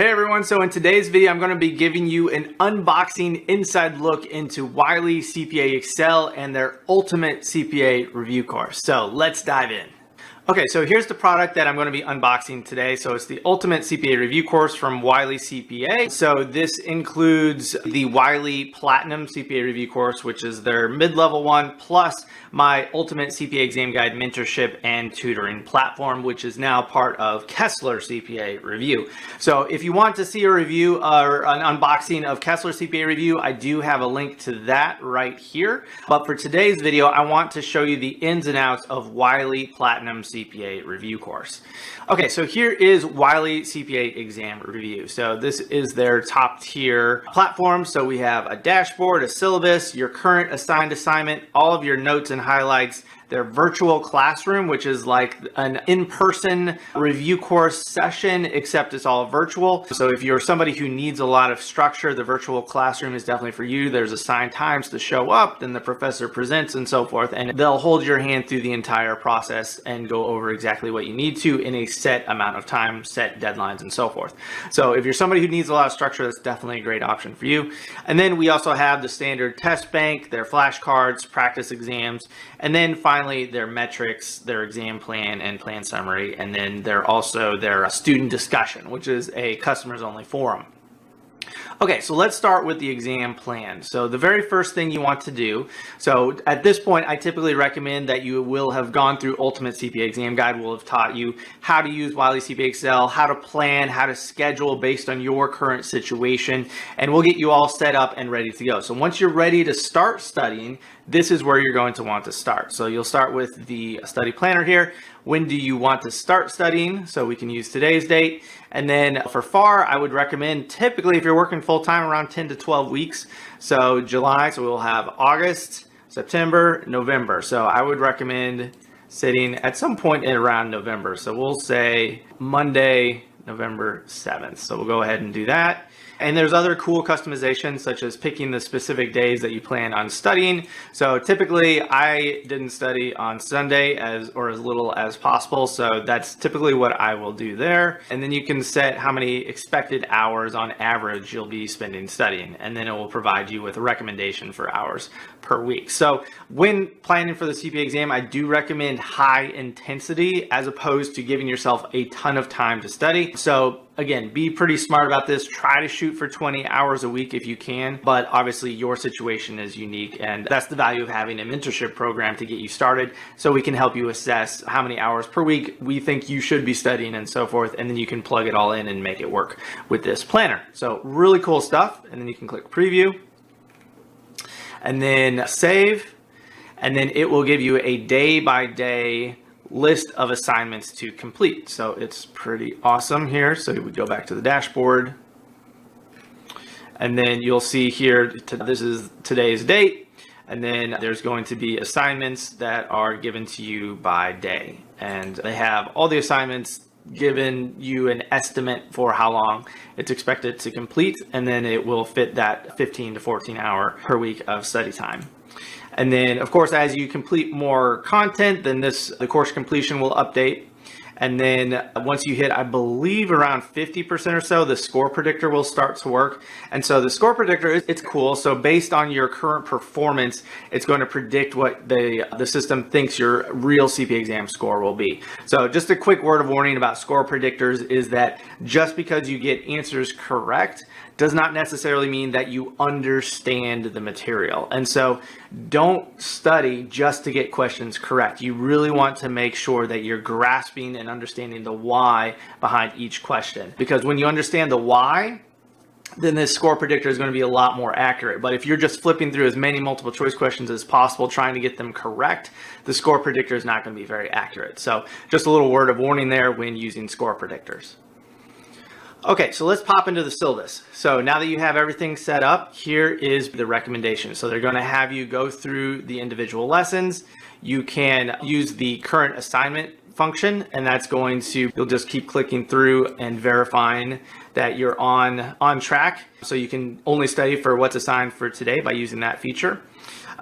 Hey everyone, so in today's video, I'm going to be giving you an unboxing inside look into Wiley CPAexcel and their ultimate CPA review course. So let's dive in. Okay, so here's the product that I'm going to be unboxing today. So it's the ultimate CPA review course from Wiley CPA. So this includes the Wiley Platinum CPA review course, which is their mid-level one, plus my ultimate CPA exam guide mentorship and tutoring platform, which is now part of Kessler CPA Review. So if you want to see a review or an unboxing of Kessler CPA Review, I do have a link to that right here. But for today's video, I want to show you the ins and outs of Wiley Platinum CPA review course. Okay, so here is Wiley CPA exam review. So this is their top tier platform. So we have a dashboard, a syllabus, your current assigned assignment, all of your notes and highlights, their virtual classroom, which is like an in-person review course session, except it's all virtual. So if you're somebody who needs a lot of structure, the virtual classroom is definitely for you. There's assigned times to show up, then the professor presents and so forth, and they'll hold your hand through the entire process and go over exactly what you need to in a set amount of time, set deadlines and so forth. So if you're somebody who needs a lot of structure, that's definitely a great option for you. And then we also have the standard test bank, their flashcards, practice exams, and then finally their metrics, their exam plan and plan summary, and then they're also their student discussion, which is a customers only forum. Okay, so let's start with the exam plan. So the very first thing you want to do, so at this point, I typically recommend that you will have gone through Ultimate CPA Exam Guide. Will have taught you how to use Wiley CPAexcel, how to plan, how to schedule based on your current situation, and we'll get you all set up and ready to go. So once you're ready to start studying, this is where you're going to want to start. So you'll start with the study planner here. When do you want to start studying? So we can use today's date. And then for FAR, I would recommend typically if you're working full-time around 10 to 12 weeks. So July, so we'll have August, September, November. So I would recommend sitting at some point in around November. So we'll say Monday, November 7th. So we'll go ahead and do that. And there's other cool customizations such as picking the specific days that you plan on studying. So typically I didn't study on Sunday as little as possible. So that's typically what I will do there. And then you can set how many expected hours on average you'll be spending studying. And then it will provide you with a recommendation for hours per week. So when planning for the CPA exam, I do recommend high intensity as opposed to giving yourself a ton of time to study. So again, be pretty smart about this. Try to shoot for 20 hours a week if you can, but obviously your situation is unique, and that's the value of having a mentorship program to get you started, so we can help you assess how many hours per week we think you should be studying and so forth, and then you can plug it all in and make it work with this planner. So really cool stuff, and then you can click preview, and then save, and then it will give you a day-by-day list of assignments to complete. So it's pretty awesome here. So we go back to the dashboard, and then you'll see here, this is today's date, and then there's going to be assignments that are given to you by day. And they have all the assignments given you an estimate for how long it's expected to complete, and then it will fit that 15 to 14 hour per week of study time. And then, of course, as you complete more content, then the course completion will update. And then once you hit, I believe, around 50% or so, the score predictor will start to work. And so the score predictor, it's cool. So based on your current performance, it's going to predict what the system thinks your real CPA exam score will be. So just a quick word of warning about score predictors is that just because you get answers correct does not necessarily mean that you understand the material. And so don't study just to get questions correct. You really want to make sure that you're grasping and understanding the why behind each question. Because when you understand the why, then this score predictor is going to be a lot more accurate. But if you're just flipping through as many multiple choice questions as possible, trying to get them correct, the score predictor is not going to be very accurate. So just a little word of warning there when using score predictors. Okay, so let's pop into the syllabus. So now that you have everything set up, here is the recommendation. So they're going to have you go through the individual lessons. You can use the current assignment function, and that's going to, you'll just keep clicking through and verifying that you're on track. So you can only study for what's assigned for today by using that feature.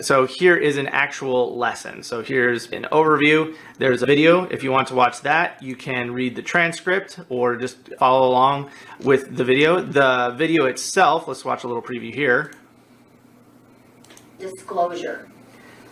So here is an actual lesson. So here's an overview. There's a video. If you want to watch that, you can read the transcript or just follow along with the video. The video itself, let's watch a little preview here. Disclosure.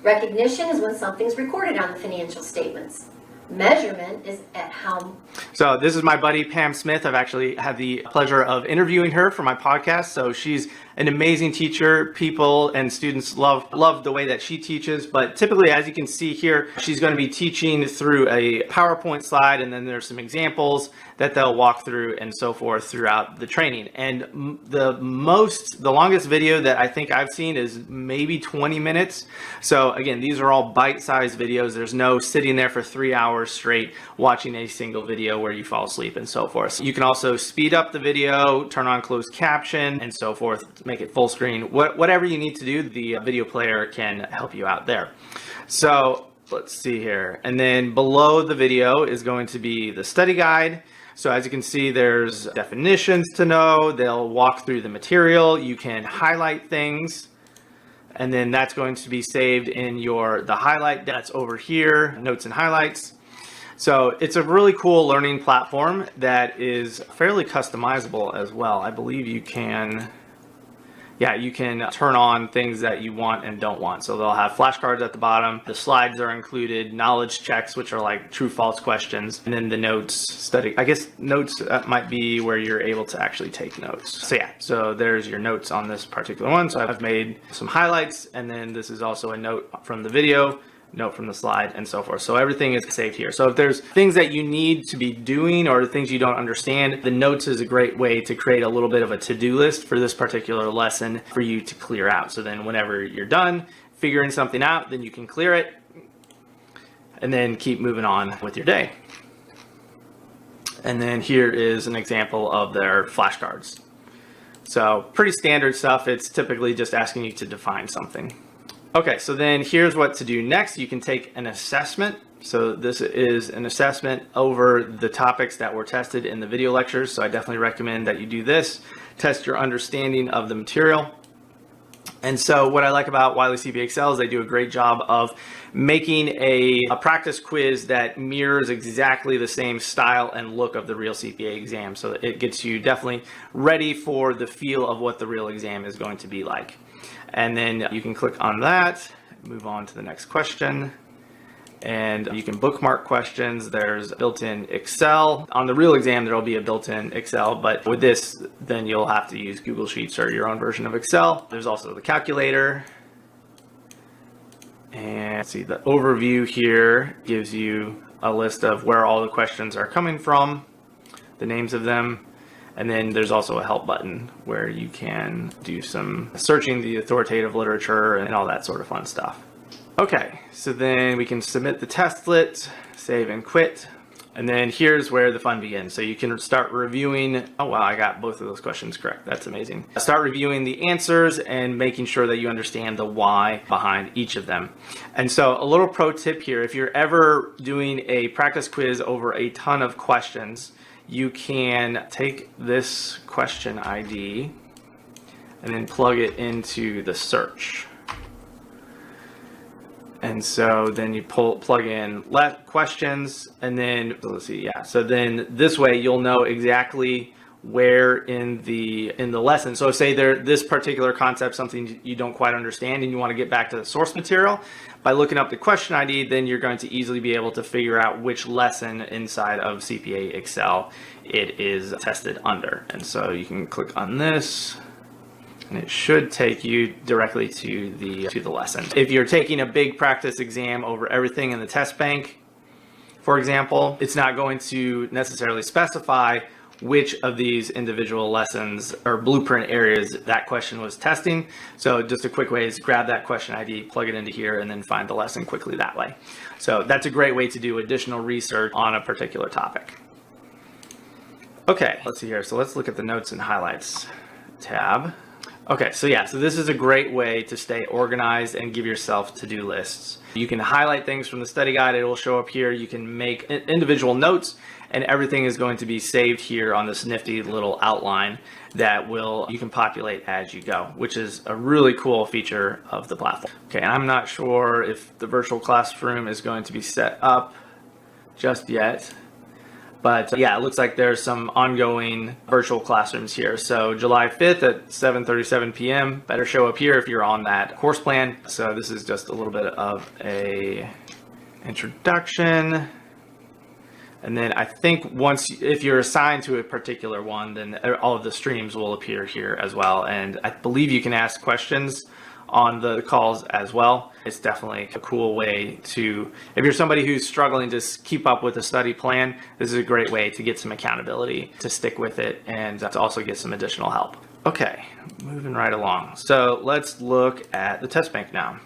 Recognition is when something's recorded on the financial statements. Measurement is at how. So this is my buddy Pam Smith. I've actually had the pleasure of interviewing her for my podcast. So she's an amazing teacher. People and students love the way that she teaches. But typically, as you can see here, she's going to be teaching through a PowerPoint slide, and then there's some examples that they'll walk through and so forth throughout the training. And the longest video that I think I've seen is maybe 20 minutes. So again, these are all bite-sized videos. There's no sitting there for 3 hours straight watching a single video where you fall asleep and so forth. So you can also speed up the video, turn on closed caption and so forth, make it full screen. Whatever you need to do, the video player can help you out there. So let's see here. And then below the video is going to be the study guide. So as you can see, there's definitions to know. They'll walk through the material. You can highlight things, and then that's going to be saved in the highlight that's over here, notes and highlights. So it's a really cool learning platform that is fairly customizable as well. I believe you can turn on things that you want and don't want. So they'll have flashcards at the bottom. The slides are included, knowledge checks, which are like true false questions, and then the notes study. I guess notes might be where you're able to actually take notes. So yeah, so there's your notes on this particular one. So I've made some highlights, and then this is also a note from the video, note from the slide, and so forth. So everything is saved here. So if there's things that you need to be doing or things you don't understand, the notes is a great way to create a little bit of a to-do list for this particular lesson for you to clear out. So then whenever you're done figuring something out, then you can clear it and then keep moving on with your day. And then here is an example of their flashcards. So pretty standard stuff. It's typically just asking you to define something. Okay, so then here's what to do next. You can take an assessment. So this is an assessment over the topics that were tested in the video lectures. So I definitely recommend that you do this. Test your understanding of the material. And so what I like about Wiley CPAexcel is they do a great job of making a practice quiz that mirrors exactly the same style and look of the real CPA exam. So it gets you definitely ready for the feel of what the real exam is going to be like. And then you can click on that, move on to the next question, and you can bookmark questions. There's built-in Excel. On the real exam, there'll be a built-in Excel, but with this, then you'll have to use Google Sheets or your own version of Excel. There's also the calculator. And see, the overview here gives you a list of where all the questions are coming from, the names of them. And then there's also a help button where you can do some searching the authoritative literature and all that sort of fun stuff. Okay, so then we can submit the testlet, save and quit. And then here's where the fun begins. So you can start reviewing. Oh, wow, I got both of those questions correct. That's amazing. Start reviewing the answers and making sure that you understand the why behind each of them. And so a little pro tip here, if you're ever doing a practice quiz over a ton of questions, you can take this question ID and then plug it into the search. And so then you plug in questions, and then let's see, yeah. So then this way you'll know exactly where in the lesson. So say this particular concept, something you don't quite understand and you want to get back to the source material, by looking up the question ID, then you're going to easily be able to figure out which lesson inside of CPAexcel it is tested under. And so you can click on this, and it should take you directly to the lesson. If you're taking a big practice exam over everything in the test bank, for example, it's not going to necessarily specify which of these individual lessons or blueprint areas that question was testing. So just a quick way is grab that question ID, plug it into here, and then find the lesson quickly that way. So that's a great way to do additional research on a particular topic. Okay, let's see here. So let's look at the notes and highlights tab. Okay, so this is a great way to stay organized and give yourself to-do lists. You can highlight things from the study guide, it will show up here. You can make individual notes, and everything is going to be saved here on this nifty little outline that you can populate as you go, which is a really cool feature of the platform. Okay, I'm not sure if the virtual classroom is going to be set up just yet. But yeah, it looks like there's some ongoing virtual classrooms here. So July 5th at 7:37 p.m. better show up here if you're on that course plan. So this is just a little bit of a introduction. And then I think if you're assigned to a particular one, then all of the streams will appear here as well. And I believe you can ask questions on the calls as well. It's definitely a cool way to, if you're somebody who's struggling to keep up with a study plan, this is a great way to get some accountability, to stick with it, and to also get some additional help. Okay, moving right along. So let's look at the test bank now.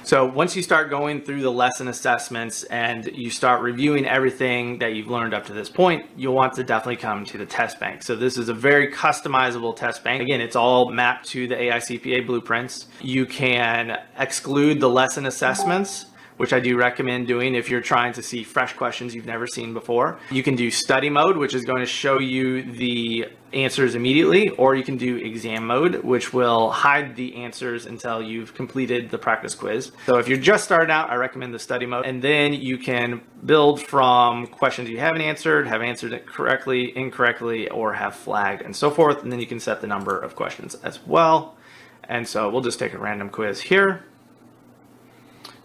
So once you start going through the lesson assessments and you start reviewing everything that you've learned up to this point, you'll want to definitely come to the test bank. So this is a very customizable test bank. Again, it's all mapped to the AICPA blueprints. You can exclude the lesson assessments, which I do recommend doing if you're trying to see fresh questions you've never seen before. You can do study mode, which is going to show you the answers immediately, or you can do exam mode, which will hide the answers until you've completed the practice quiz. So if you're just starting out, I recommend the study mode, and then you can build from questions you haven't answered, have answered it correctly, incorrectly, or have flagged, and so forth, and then you can set the number of questions as well. And so we'll just take a random quiz here.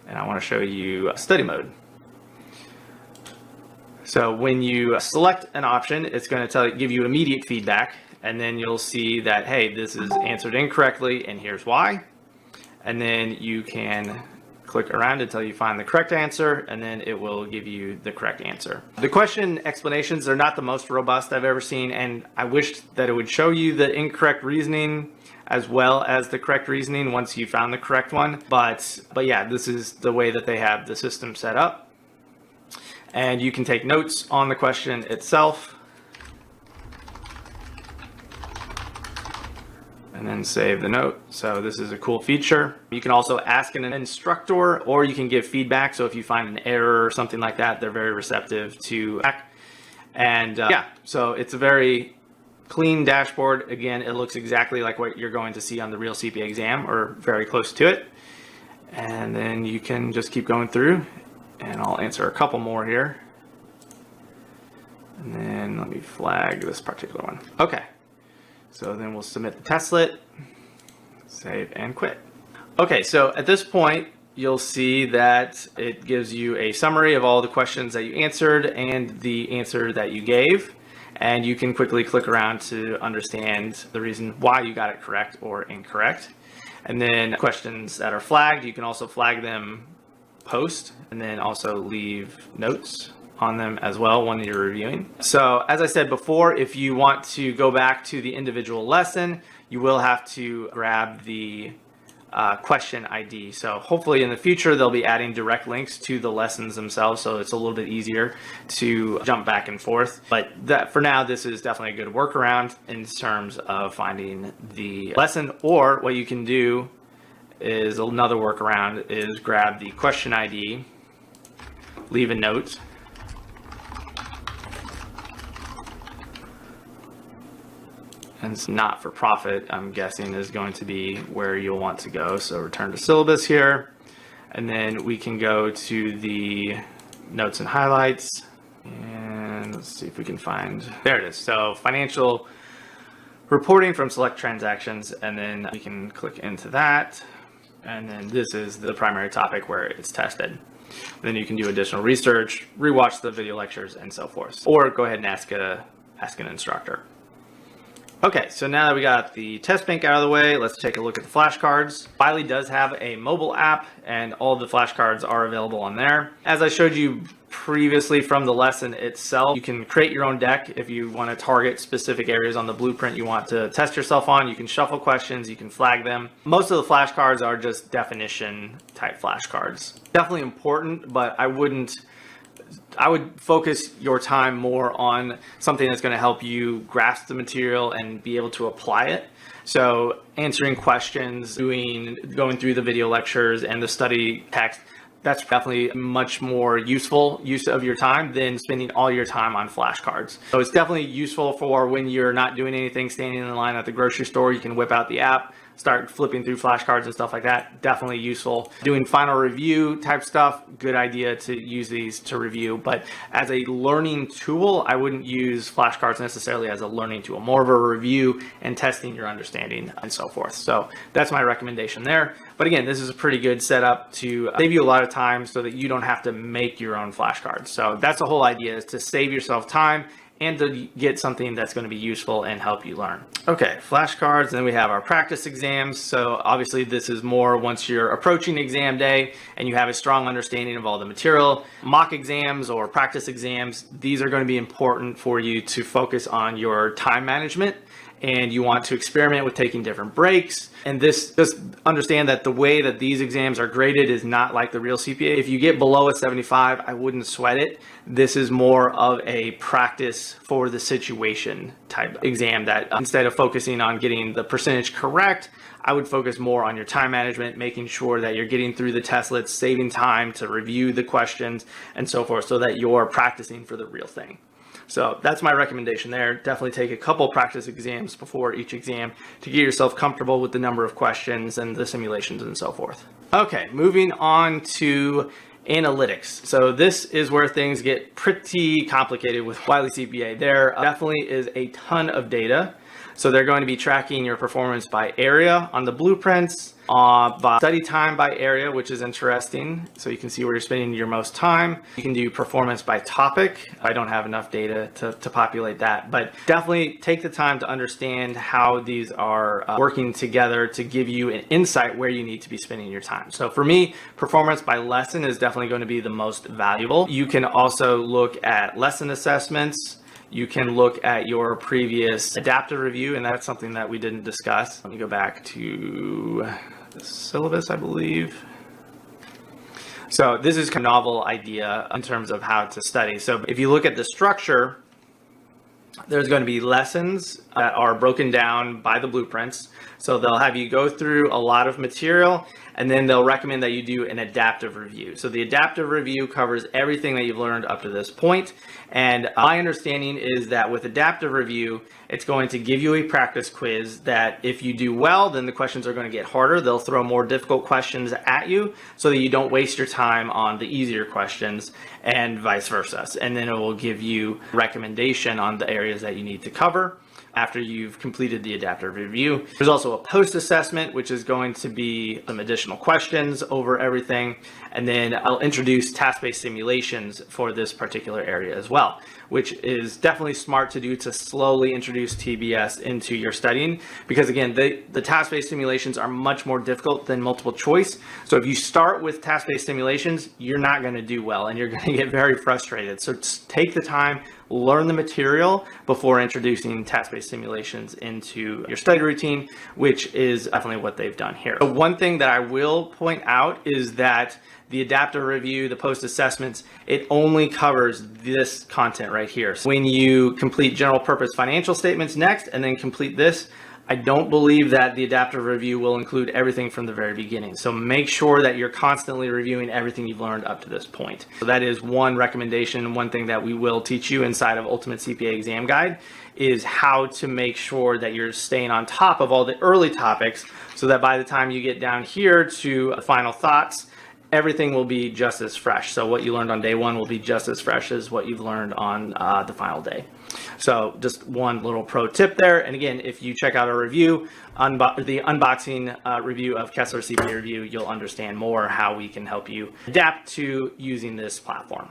And I want to show you study mode. So when you select an option, it's going to give you immediate feedback, and then you'll see that, hey, this is answered incorrectly, and here's why. And then you can click around until you find the correct answer, and then it will give you the correct answer. The question explanations are not the most robust I've ever seen, and I wish that it would show you the incorrect reasoning as well as the correct reasoning once you found the correct one. But yeah, this is the way that they have the system set up. And you can take notes on the question itself. And then save the note. So this is a cool feature. You can also ask an instructor, or you can give feedback. So if you find an error or something like that, they're very receptive to feedback. And yeah, so it's a very clean dashboard. Again, it looks exactly like what you're going to see on the real CPA exam, or very close to it. And then you can just keep going through, and I'll answer a couple more here. And then let me flag this particular one. Okay, so then we'll submit the testlet, save and quit. Okay, so at this point, you'll see that it gives you a summary of all the questions that you answered and the answer that you gave. And you can quickly click around to understand the reason why you got it correct or incorrect. And then questions that are flagged, you can also flag them post, and then also leave notes on them as well when you're reviewing. So as I said before, if you want to go back to the individual lesson, you will have to grab the question ID. So hopefully in the future, they'll be adding direct links to the lessons themselves, so it's a little bit easier to jump back and forth. But for now, this is definitely a good workaround in terms of finding the lesson. Or what you can do is another workaround is grab the question ID, leave a note, and it's not for profit, I'm guessing, is going to be where you'll want to go. So return to syllabus here, and then we can go to the notes and highlights, and let's see if we can find, there it is. So financial reporting from select transactions, and then we can click into that. And then this is the primary topic where it's tested. Then you can do additional research, rewatch the video lectures, and so forth. Or go ahead and ask an instructor. Okay, so now that we got the test bank out of the way, let's take a look at the flashcards. Wiley does have a mobile app, and all of the flashcards are available on there. As I showed you previously from the lesson itself, you can create your own deck if you want to target specific areas on the blueprint you want to test yourself on. You can shuffle questions, you can flag them. Most of the flashcards are just definition type flashcards. Definitely important, but I wouldn't I would focus your time more on something that's going to help you grasp the material and be able to apply it. So answering questions, going through the video lectures and the study text, that's definitely much more useful use of your time than spending all your time on flashcards. So it's definitely useful for when you're not doing anything, standing in line at the grocery store, you can whip out the app, start flipping through flashcards and stuff like that. Definitely useful. Doing final review type stuff, good idea to use these to review. But as a learning tool, I wouldn't use flashcards necessarily as a learning tool, more of a review and testing your understanding and so forth. So that's my recommendation there. But again, this is a pretty good setup to save you a lot of time so that you don't have to make your own flashcards. So that's the whole idea, is to save yourself time and to get something that's going to be useful and help you learn. Okay, flashcards, and then we have our practice exams. So obviously this is more once you're approaching exam day and you have a strong understanding of all the material. Mock exams or practice exams, these are going to be important for you to focus on your time management, and you want to experiment with taking different breaks. And this, just understand that the way that these exams are graded is not like the real CPA. If you get below a 75, I wouldn't sweat it. This is more of a practice for the situation type exam, that instead of focusing on getting the percentage correct, I would focus more on your time management, making sure that you're getting through the testlets, saving time to review the questions and so forth, so that you're practicing for the real thing. So that's my recommendation there. Definitely take a couple practice exams before each exam to get yourself comfortable with the number of questions and the simulations and so forth. Okay, moving on to analytics. So this is where things get pretty complicated with Wiley CPA. There definitely is a ton of data. So they're going to be tracking your performance by area on the blueprints, by study time by area, which is interesting. So you can see where you're spending your most time. You can do performance by topic. I don't have enough data to populate that, but definitely take the time to understand how these are working together to give you an insight where you need to be spending your time. So for me, performance by lesson is definitely going to be the most valuable. You can also look at lesson assessments. You can look at your previous adaptive review, and that's something that we didn't discuss. Let me go back to the syllabus, I believe. So this is kind of a novel idea in terms of how to study. So if you look at the structure, there's going to be lessons that are broken down by the blueprints. So they'll have you go through a lot of material, and then they'll recommend that you do an adaptive review. So the adaptive review covers everything that you've learned up to this point. And my understanding is that with adaptive review, it's going to give you a practice quiz that if you do well, then the questions are going to get harder. They'll throw more difficult questions at you so that you don't waste your time on the easier questions, and vice versa. And then it will give you recommendation on the areas that you need to cover after you've completed the adaptive review. There's also a post-assessment, which is going to be some additional questions over everything. And then I'll introduce task-based simulations for this particular area as well, which is definitely smart to do to slowly introduce TBS into your studying. Because again, the task-based simulations are much more difficult than multiple choice. So if you start with task-based simulations, you're not going to do well and you're going to get very frustrated. So take the time, learn the material before introducing task-based simulations into your study routine, which is definitely what they've done here. So one thing that I will point out is that the adaptive review, the post-assessments, it only covers this content right here. So when you complete general purpose financial statements next and then complete this, I don't believe that the adaptive review will include everything from the very beginning. So make sure that you're constantly reviewing everything you've learned up to this point. So that is one recommendation. One thing that we will teach you inside of Ultimate CPA Exam Guide is how to make sure that you're staying on top of all the early topics so that by the time you get down here to final thoughts, everything will be just as fresh. So what you learned on day one will be just as fresh as what you've learned on the final day. So just one little pro tip there. And again, if you check out our review, the unboxing review of Kessler CPA Review, you'll understand more how we can help you adapt to using this platform.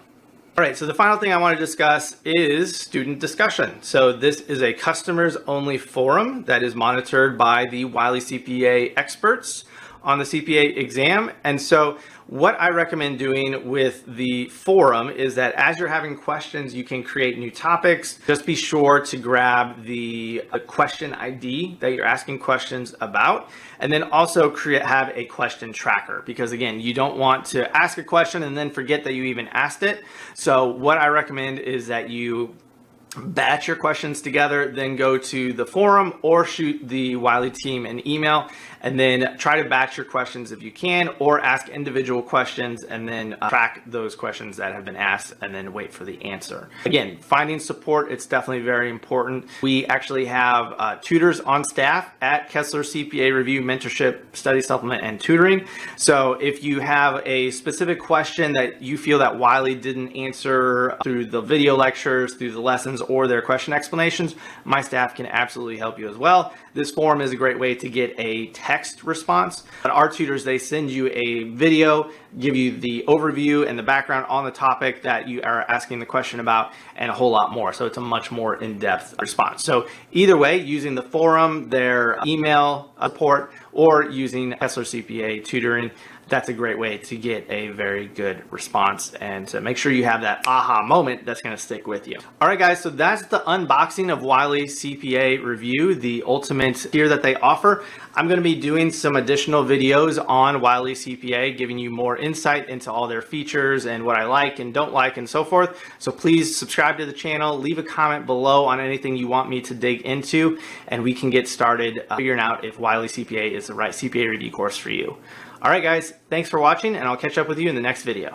All right, so the final thing I want to discuss is student discussion. So this is a customers only forum that is monitored by the Wiley CPA experts on the CPA exam. And so what I recommend doing with the forum is that as you're having questions, you can create new topics. Just be sure to grab the question ID that you're asking questions about, and then also have a question tracker, because again, you don't want to ask a question and then forget that you even asked it. So what I recommend is that you batch your questions together, then go to the forum or shoot the Wiley team an email, and then try to batch your questions if you can, or ask individual questions and then track those questions that have been asked and then wait for the answer. Again, finding support, it's definitely very important. We actually have tutors on staff at Kessler CPA Review, Mentorship, Study Supplement, and Tutoring. So if you have a specific question that you feel that Wiley didn't answer through the video lectures, through the lessons, or their question explanations, my staff can absolutely help you as well. This forum is a great way to get a text response. But our tutors, they send you a video, give you the overview and the background on the topic that you are asking the question about, and a whole lot more. So it's a much more in-depth response. So either way, using the forum, their email support, or using Kessler CPA tutoring, that's a great way to get a very good response and to make sure you have that aha moment that's going to stick with you. All right, guys, so that's the unboxing of Wiley CPA Review, the ultimate tier that they offer. I'm going to be doing some additional videos on Wiley CPA, giving you more insight into all their features and what I like and don't like and so forth. So please subscribe to the channel, leave a comment below on anything you want me to dig into, and we can get started figuring out if Wiley CPA is the right CPA review course for you. All right, guys, thanks for watching, and I'll catch up with you in the next video.